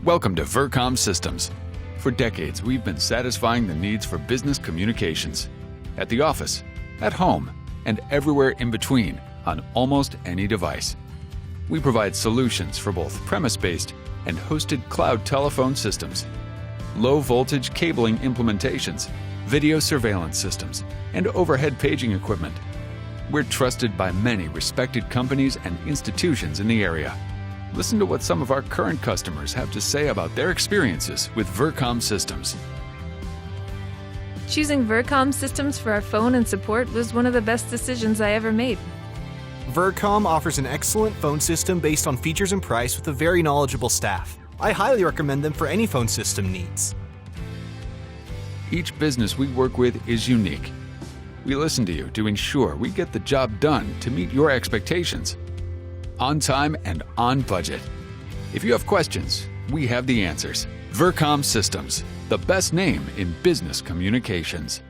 Welcome to VerCom Systems. For decades, we've been satisfying the needs for business communications. At the office, at home, and everywhere in between on almost any device. We provide solutions for both premise-based and hosted cloud telephone systems, low-voltage cabling implementations, video surveillance systems, and overhead paging equipment. We're trusted by many respected companies and institutions in the area. Listen to what some of our current customers have to say about their experiences with VerCom Systems. Choosing VerCom Systems for our phone and support was one of the best decisions I ever made. VerCom offers an excellent phone system based on features and price with a very knowledgeable staff. I highly recommend them for any phone system needs. Each business we work with is unique. We listen to you to ensure we get the job done to meet your expectations. On time and on budget. If you have questions, we have the answers. VerCom Systems, the best name in business communications.